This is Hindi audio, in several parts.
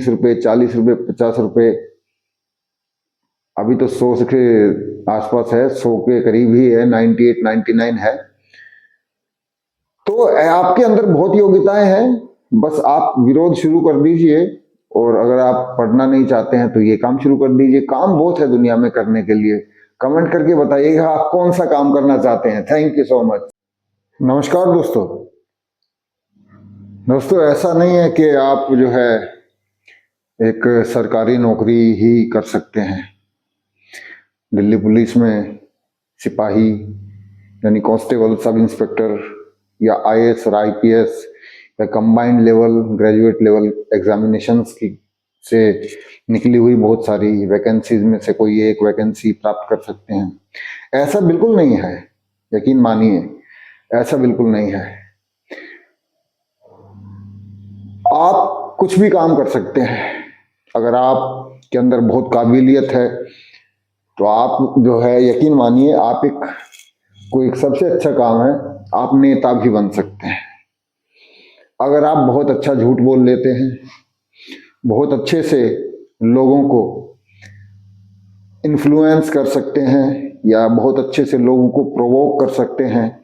30 रुपए, 40 रुपए, 50 रुपए, अभी तो 100 के आसपास है, 100 के करीब ही है, 98, 99 है। तो आपके अंदर बहुत योग्यताएं हैं, बस आप विरोध शुरू कर दीजिए। और अगर आप पढ़ना नहीं चाहते हैं तो ये काम शुरू कर दीजिए। काम बहुत है दुनिया में करने के लिए। कमेंट करके बताइएगा आप कौन सा काम करना चाहते हैं। Thank you so much. नमस्कार दोस्तों। ऐसा नहीं है कि आप जो है एक सरकारी नौकरी ही कर सकते हैं। दिल्ली पुलिस में सिपाही यानी कांस्टेबल, सब इंस्पेक्टर या आईएएस और आईपीएस या combined level, graduate level examinations की से निकली हुई बहुत सारी वैकेंसीज में से कोई एक वैकेंसी प्राप्त कर सकते हैं, ऐसा बिल्कुल नहीं है। यकीन मानिए, ऐसा बिल्कुल नहीं है। आप कुछ भी काम कर सकते हैं। अगर आपके अंदर बहुत काबिलियत है तो आप जो है, यकीन मानिए, आप कोई सबसे अच्छा काम है, आप नेता भी बन सकते हैं। अगर आप बहुत अच्छा झूठ बोल लेते हैं, बहुत अच्छे से लोगों को इन्फ्लुएंस कर सकते हैं या बहुत अच्छे से लोगों को प्रोवोक कर सकते हैं,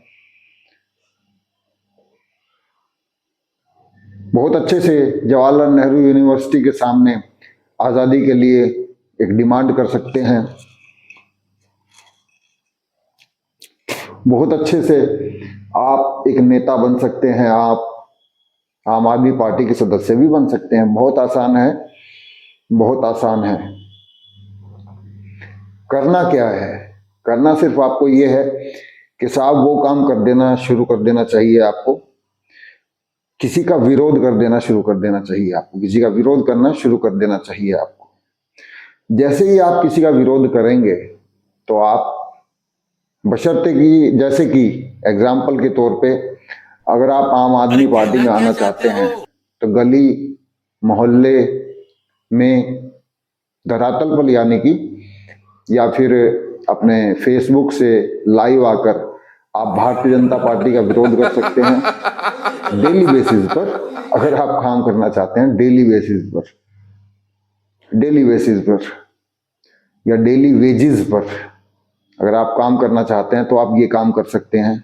बहुत अच्छे से जवाहरलाल नेहरू यूनिवर्सिटी के सामने आज़ादी के लिए एक डिमांड कर सकते हैं, बहुत अच्छे से आप एक नेता बन सकते हैं, आप आम आदमी पार्टी के सदस्य भी बन सकते हैं। बहुत आसान है, बहुत आसान है। करना क्या है? करना सिर्फ आपको ये है कि साहब वो काम कर देना शुरू कर देना चाहिए आपको। किसी का विरोध कर देना शुरू कर देना चाहिए आपको। किसी का विरोध करना शुरू कर देना चाहिए आपको। जैसे ही आप किसी का विरोध करेंगे तो आप, बशर्ते कि, जैसे कि एग्जाम्पल के तौर पे, अगर आप आम आदमी पार्टी में आना चाहते हैं तो गली मोहल्ले में धरातल पर, यानी कि, या फिर अपने फेसबुक से लाइव आकर आप भारतीय जनता पार्टी का विरोध कर सकते हैं डेली बेसिस पर। अगर आप काम करना चाहते हैं डेली बेसिस पर या डेली वेजेस पर अगर आप काम करना चाहते हैं तो आप ये काम कर सकते हैं।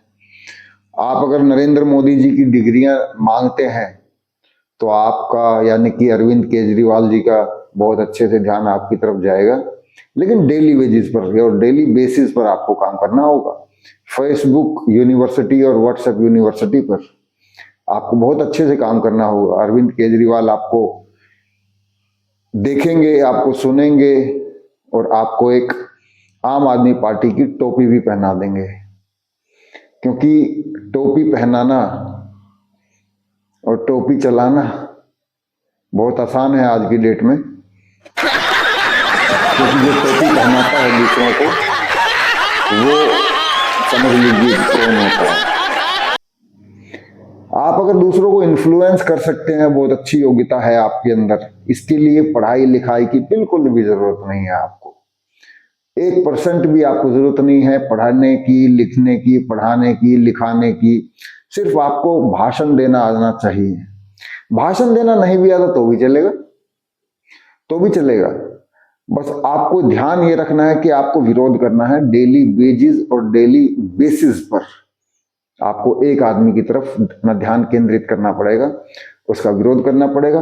आप अगर नरेंद्र मोदी जी की डिग्रियां मांगते हैं तो आपका, यानी कि अरविंद केजरीवाल जी का, बहुत अच्छे से ध्यान आपकी तरफ जाएगा। लेकिन डेली वेजेस पर और डेली बेसिस पर आपको काम करना होगा। फेसबुक यूनिवर्सिटी और व्हाट्सएप यूनिवर्सिटी पर आपको बहुत अच्छे से काम करना होगा। अरविंद केजरीवाल आपको देखेंगे, आपको सुनेंगे और आपको एक आम आदमी पार्टी की टोपी भी पहना देंगे, क्योंकि टोपी पहनाना और टोपी चलाना बहुत आसान है आज की डेट में। क्योंकि जो टोपी पहनाता है दूसरों को, वो समझ लीजिए कौन होता है। आप अगर दूसरों को इन्फ्लुएंस कर सकते हैं, बहुत अच्छी योग्यता है आपके अंदर। इसके लिए पढ़ाई लिखाई की बिल्कुल भी जरूरत नहीं है आपको। 1% भी आपको जरूरत नहीं है पढ़ाने की, लिखने की, पढ़ाने की, लिखाने की। सिर्फ आपको भाषण देना आना चाहिए। भाषण देना नहीं भी आता तो भी चलेगा, बस आपको ध्यान ये रखना है कि आपको विरोध करना है डेली वेजेस और डेली बेसिस पर। आपको एक आदमी की तरफ अपना ध्यान केंद्रित करना पड़ेगा, उसका विरोध करना पड़ेगा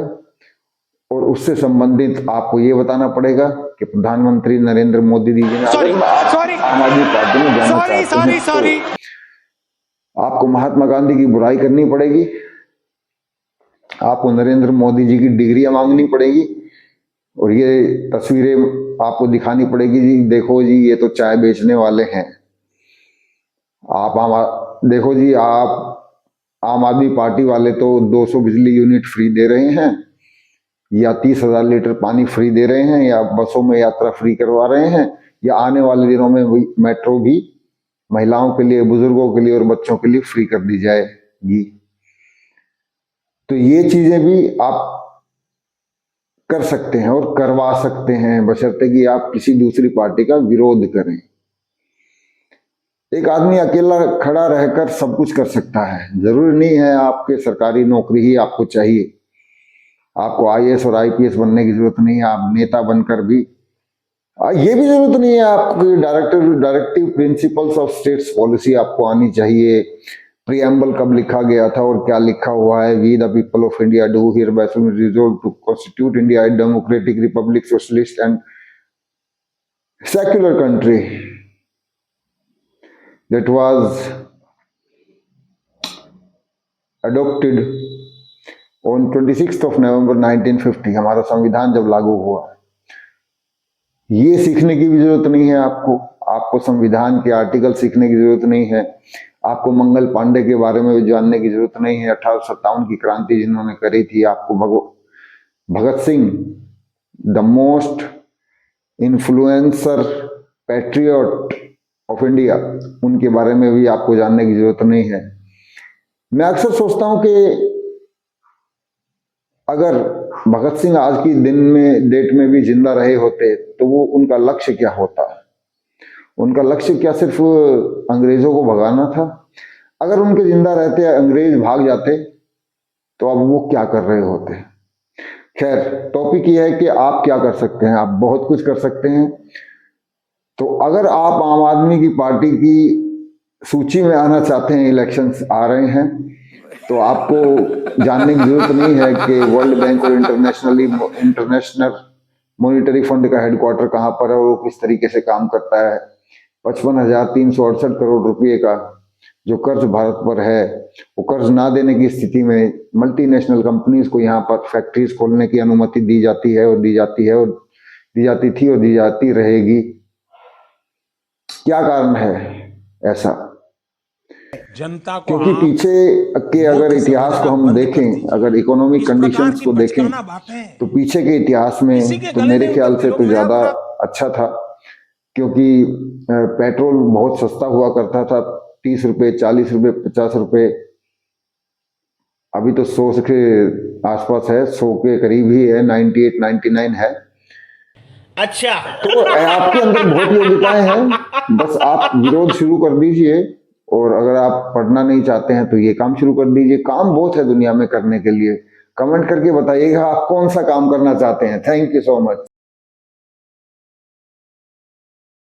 और उससे संबंधित आपको ये बताना पड़ेगा कि प्रधानमंत्री नरेंद्र मोदी जी ने आम आदमी पार्टी में जाना चाहते हैं तो आपको महात्मा गांधी की बुराई करनी पड़ेगी, आपको नरेंद्र मोदी जी की डिग्रियां मांगनी पड़ेगी और ये तस्वीरें आपको दिखानी पड़ेगी। जी देखो जी, ये तो चाय बेचने वाले हैं। देखो जी, आप आम आदमी पार्टी वाले तो 200 बिजली यूनिट फ्री दे रहे हैं, या 30,000 लीटर पानी फ्री दे रहे हैं, या बसों में यात्रा फ्री करवा रहे हैं, या आने वाले दिनों में मेट्रो भी महिलाओं के लिए, बुजुर्गों के लिए और बच्चों के लिए फ्री कर दी जाएगी। तो ये चीजें भी आप कर सकते हैं और करवा सकते हैं, बशर्ते कि आप किसी दूसरी पार्टी का विरोध करें। एक आदमी अकेला खड़ा रहकर सब कुछ कर सकता है। जरूरी नहीं है आपके सरकारी नौकरी ही आपको चाहिए। आपको आईएएस और आईपीएस बनने की जरूरत नहीं है, आप नेता बनकर भी ये भी जरूरत नहीं है आपको। Directive principles of states policy आपको आनी चाहिए। प्रियम्बल कब लिखा गया था और क्या लिखा हुआ है? We the people of India do hereby resolve to constitute India a democratic republic socialist and secular country that was adopted on 26th of November 1950। हमारा संविधान जब लागू हुआ, ये सीखने की भी जरूरत नहीं है आपको। आपको संविधान के आर्टिकल सीखने की जरूरत नहीं है। आपको मंगल पांडे के बारे में भी जानने की जरूरत नहीं है। 1857 की क्रांति जिन्होंने करी थी। आपको Bhagat Singh, the most influencer patriot of India, उनके बारे में भी आपको जानने की जरूरत नहीं है। मैं अक्सर सोचता हूं कि अगर भगत सिंह आज की डेट में भी जिंदा रहे होते तो वो उनका लक्ष्य क्या होता? उनका लक्ष्य क्या सिर्फ अंग्रेजों को भगाना था? अगर उनके जिंदा रहते अंग्रेज भाग जाते तो अब वो क्या कर रहे होते? खैर, टॉपिक ये है कि आप क्या कर सकते हैं। आप बहुत कुछ कर सकते हैं। तो अगर आप आम आदमी की पार्टी की सूची में आना चाहते हैं, इलेक्शंस आ रहे हैं, तो आपको जानने की जरूरत नहीं है कि वर्ल्ड बैंक और इंटरनेशनल मॉनिटरी फंड का हेडक्वार्टर कहां पर है और वो किस तरीके से काम करता है। 55,368 करोड़ रुपए का जो कर्ज भारत पर है, वो कर्ज ना देने की स्थिति में मल्टीनेशनल कंपनीज को यहाँ पर फैक्ट्रीज खोलने की अनुमति दी जाती है और दी जाती है और दी जाती थी और दी जाती रहेगी। क्या कारण है ऐसा? जनता को क्योंकि पीछे के अगर इतिहास को हम देखें, अगर इकोनॉमिक कंडीशंस को देखें, तो पीछे के इतिहास में तो मेरे ख्याल से तो ज्यादा अच्छा था। क्योंकि पेट्रोल बहुत सस्ता हुआ करता था, 30 रुपए, 40 रुपए, 50 रुपए। अभी तो 100 के आसपास है, 100 के करीब ही है, 98, 99 है। अच्छा, तो आपके अंदर बहुत योग्यताएं हैं, बस आप विरोध शुरू कर दीजिए। और अगर आप पढ़ना नहीं चाहते हैं तो ये काम शुरू कर दीजिए। काम बहुत है दुनिया में करने के लिए। कमेंट करके बताइएगा आप कौन सा काम करना चाहते हैं। Thank you so much.